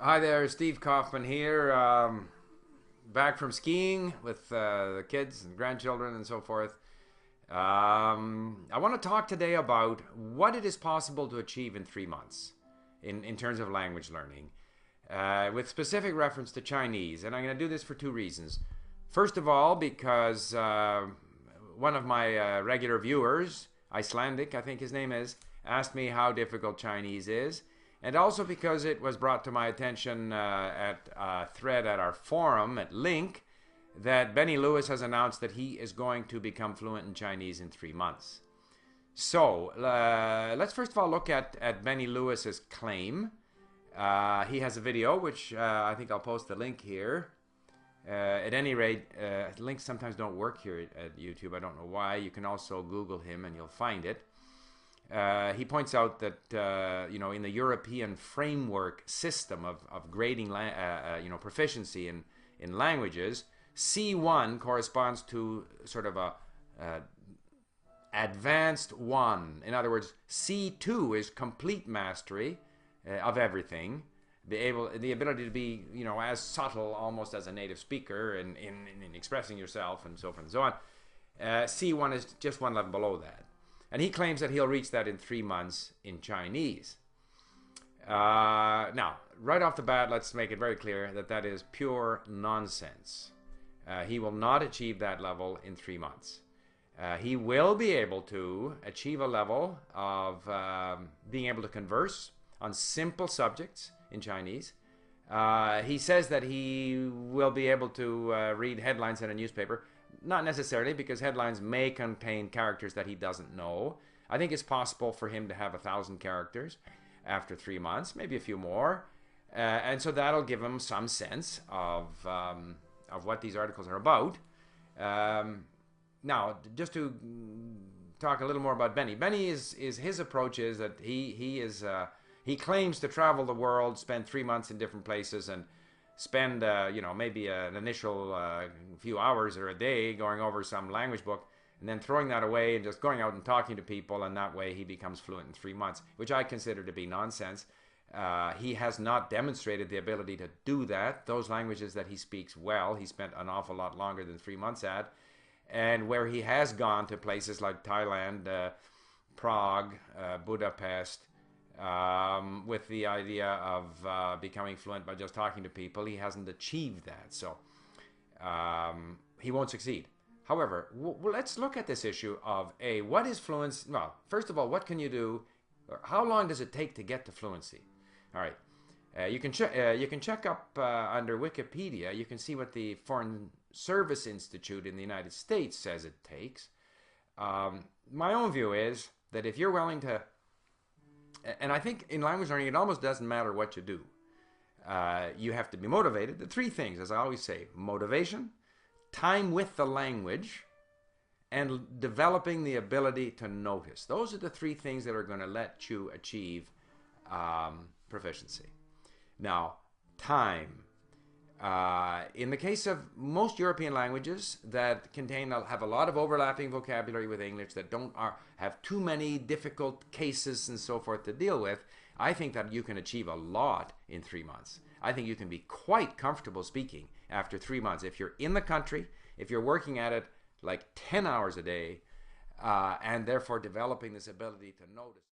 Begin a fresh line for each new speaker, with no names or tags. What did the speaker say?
Hi there, Steve Kaufman here. Back from skiing with the kids and grandchildren and so forth. I want to talk today about what it is possible to achieve in 3 months in terms of language learning, with specific reference to Chinese. And I'm going to do this for two reasons. First of all, because one of my regular viewers, Icelandic, I think his name is, asked me how difficult Chinese is. And also because it was brought to my attention at a thread at our forum at Link that Benny Lewis has announced that he is going to become fluent in Chinese in 3 months. So let's first of all look at Benny Lewis's claim. He has a video, which I think I'll post the link here. At any rate, links sometimes don't work here at YouTube. I don't know why. You can also Google him and you'll find it. He points out that in the European framework system of grading proficiency in languages, C1 corresponds to sort of a advanced 1. In other words, C2 is complete mastery of everything, the ability to be as subtle almost as a native speaker in expressing yourself and so forth and so on. C1 is just one level below that. And he claims that he'll reach that in 3 months in Chinese. Now, right off the bat, let's make it very clear that that is pure nonsense. He will not achieve that level in 3 months. He will be able to achieve a level of being able to converse on simple subjects in Chinese. He says that he will be able to read headlines in a newspaper. Not necessarily, because headlines may contain characters that he doesn't know. I think it's possible for him to have 1,000 characters after 3 months, maybe a few more. And so that'll give him some sense of what these articles are about. Now, just to talk a little more about Benny. Benny is his approach is that he claims to travel the world, spend 3 months in different places, and spend maybe an initial few hours or a day going over some language book and then throwing that away and just going out and talking to people, and that way he becomes fluent in 3 months, which I consider to be nonsense. He has not demonstrated the ability to do that. Those languages that he speaks well, he spent an awful lot longer than 3 months at, and where he has gone to places like Thailand, Prague, Budapest, with the idea of becoming fluent by just talking to people, he hasn't achieved that, so he won't succeed. However, let's look at this issue of what is fluency? Well, first of all, what can you do? How long does it take to get to fluency? All right, you can check up under Wikipedia. You can see what the Foreign Service Institute in the United States says it takes. My own view is that if you're willing to, and I think in language learning, it almost doesn't matter what you do. You have to be motivated. The three things, as I always say: motivation, time with the language, and developing the ability to notice. Those are the three things that are going to let you achieve proficiency. Now, time. In the case of most European languages that have a lot of overlapping vocabulary with English, that have too many difficult cases and so forth to deal with, I think that you can achieve a lot in 3 months. I think you can be quite comfortable speaking after 3 months if you're in the country, if you're working at it like 10 hours a day, and therefore developing this ability to notice.